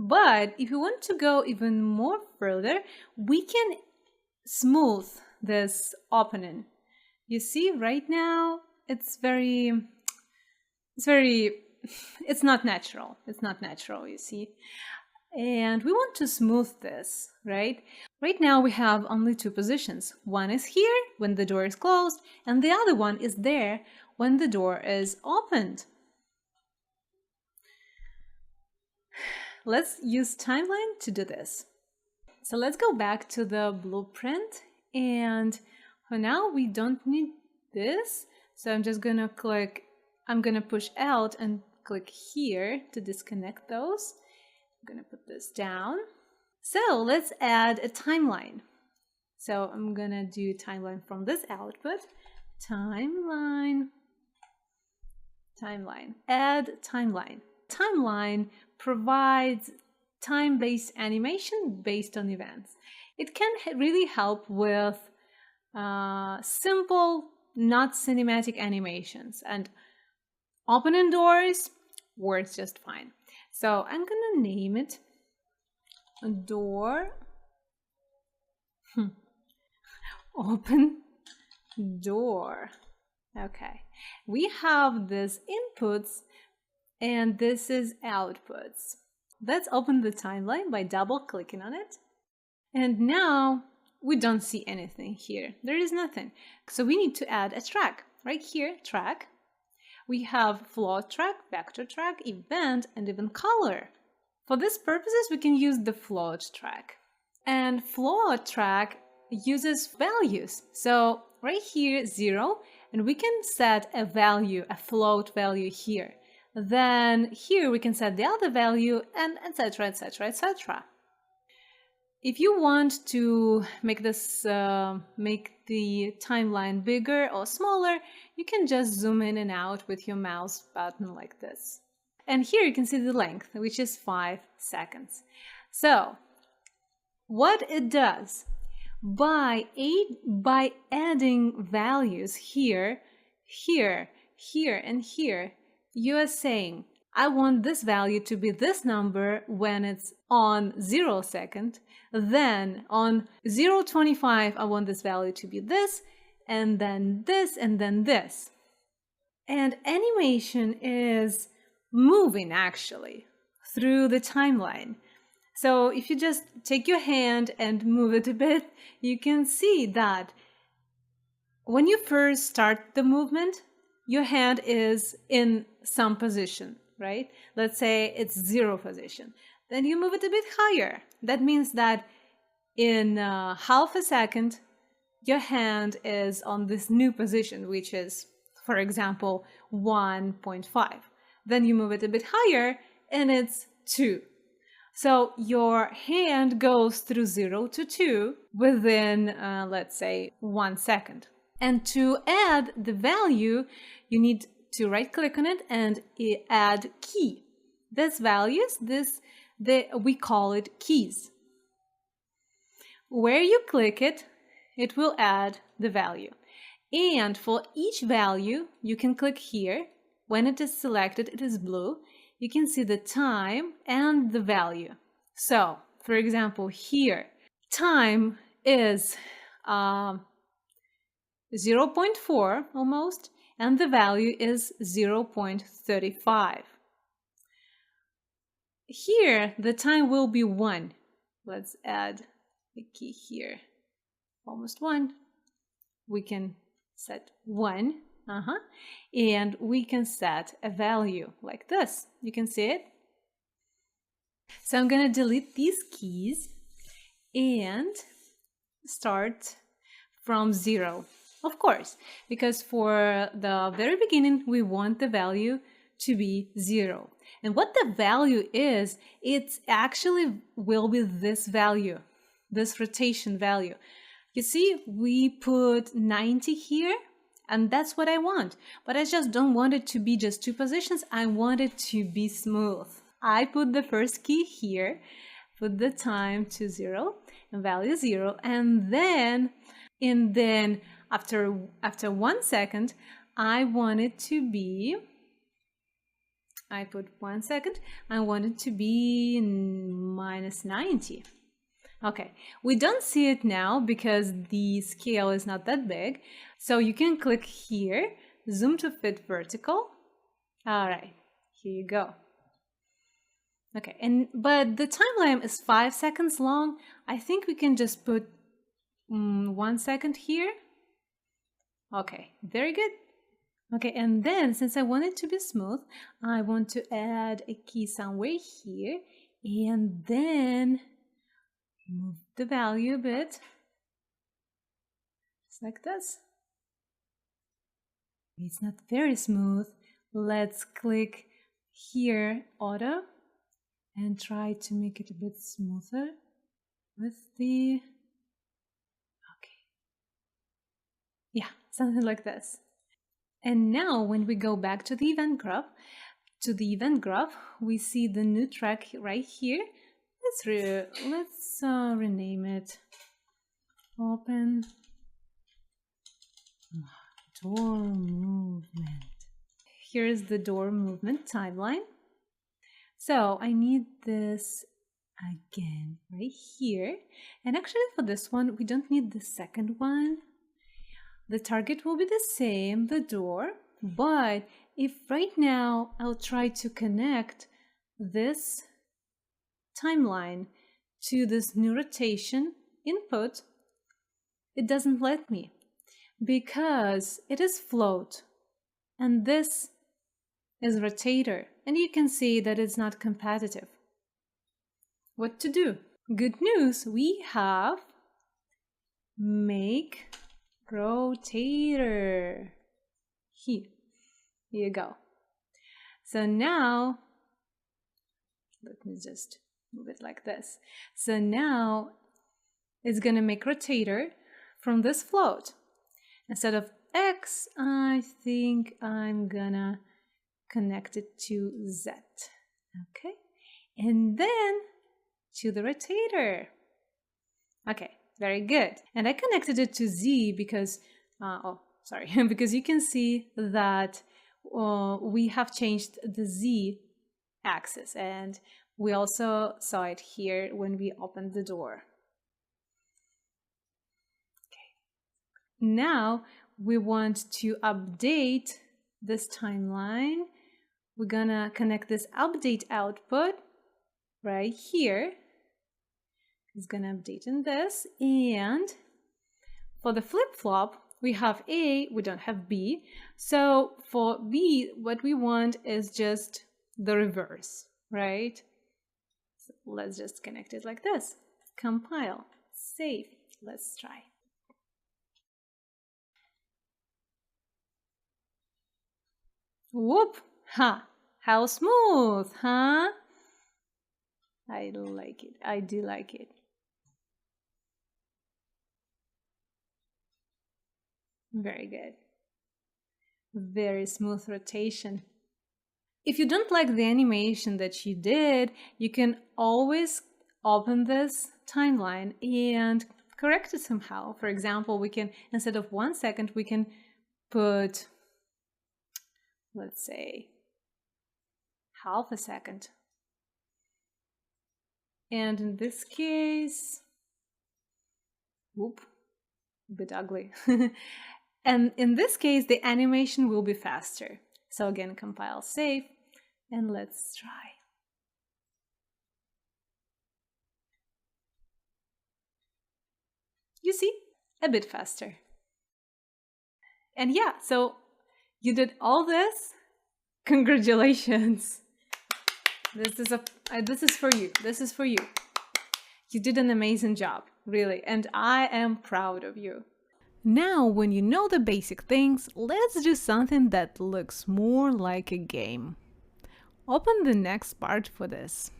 But if you want to go even more further, we can smooth this opening. You see, right now, it's not natural. It's not natural, you see. And we want to smooth this, right? Right now we have only two positions. One is here when the door is closed, and the other one is there when the door is opened. Let's use timeline to do this. So let's go back to the blueprint, and for now we don't need this. So I'm just gonna push out and click here to disconnect those. I'm gonna put this down. So let's add a timeline. So I'm gonna do timeline from this output. Timeline, add timeline. Timeline provides time-based animation based on events. It can really help with simple, not cinematic animations, and opening doors works just fine. So I'm gonna name it door open door. Okay, we have these inputs and this is outputs. Let's open the timeline by double clicking on it. And now we don't see anything here. There is nothing. So we need to add a track. Right here, track. We have float track, vector track, event, and even color. For these purposes, we can use the float track. And float track uses values. So right here, 0, and we can set a value, a float value here. Then here we can set the other value, and etc, etc, etc. If you want to make this make the timeline bigger or smaller, you can just zoom in and out with your mouse button like this. And here you can see the length, which is 5 seconds. So what it does, by adding values here, here, here, and here, you are saying, I want this value to be this number when it's on 0 second, then on 0.25 I want this value to be this, and then this, and then this. And animation is moving actually through the timeline. So if you just take your hand and move it a bit, you can see that when you first start the movement, your hand is in some position, right? Let's say it's 0 position. Then you move it a bit higher. That means that in half a second, your hand is on this new position, which is, for example, 1.5. Then you move it a bit higher and it's 2. So your hand goes through 0 to 2 within, let's say, 1 second. And to add the value, you need to right-click on it and add key. This values, we call it keys. Where you click it, it will add the value. And for each value, you can click here. When it is selected, it is blue. You can see the time and the value. So, for example, here, time is 0.4 almost, and the value is 0.35. Here, the time will be 1. Let's add a key here. Almost 1. We can set 1. And we can set a value like this. You can see it. So I'm going to delete these keys and start from 0. Of course, because for the very beginning, we want the value to be 0. And what the value is, it actually will be this value, this rotation value. You see, we put 90 here, and that's what I want. But I just don't want it to be just 2 positions. I want it to be smooth. I put the first key here, put the time to 0, and value 0, and then after 1 second, I want it to be, I put 1 second, I want it to be minus 90. Okay, we don't see it now because the scale is not that big. So you can click here, zoom to fit vertical. All right, here you go. Okay, but the timeline is 5 seconds long. I think we can just put 1 second here. Okay, very good. Okay, and then since I want it to be smooth, I want to add a key somewhere here and then move the value a bit. Just like this. It's not very smooth. Let's click here, auto, and try to make it a bit smoother with the, okay. Yeah, something like this. And now when we go back to the event graph, we see the new track right here. Let's rename it. Open door movement. Here is the door movement timeline. So I need this again right here. And actually for this one, we don't need the second one. The target will be the same, the door, but if right now I'll try to connect this timeline to this new rotation input, it doesn't let me because it is float and this is rotator, and you can see that it's not competitive. What to do? Good news, we have make rotator. Here you go. So now, let me just move it like this. So now it's going to make rotator from this float. Instead of X, I think I'm gonna connect it to Z. Okay, and then to the rotator. Okay. Very good. And I connected it to Z because, because you can see that we have changed the Z axis, and we also saw it here when we opened the door. Okay. Now we want to update this timeline. We're gonna connect this update output right here. It's gonna update in this, and for the flip-flop we have A, we don't have B. So for B, what we want is just the reverse, right? So let's just connect it like this. Compile, save, let's try. Whoop! Ha! How smooth, huh? I like it. I do like it. Very good. Very smooth rotation. If you don't like the animation that you did, you can always open this timeline and correct it somehow. For example, we can, instead of 1 second, we can put, let's say, half a second. And in this case, whoop, a bit ugly. And in this case, the animation will be faster. So again, compile, save, and let's try. You see, a bit faster. And yeah, so you did all this. Congratulations. This is for you. This is for you. You did an amazing job, really, and I am proud of you. Now, when you know the basic things, let's do something that looks more like a game. Open the next part for this.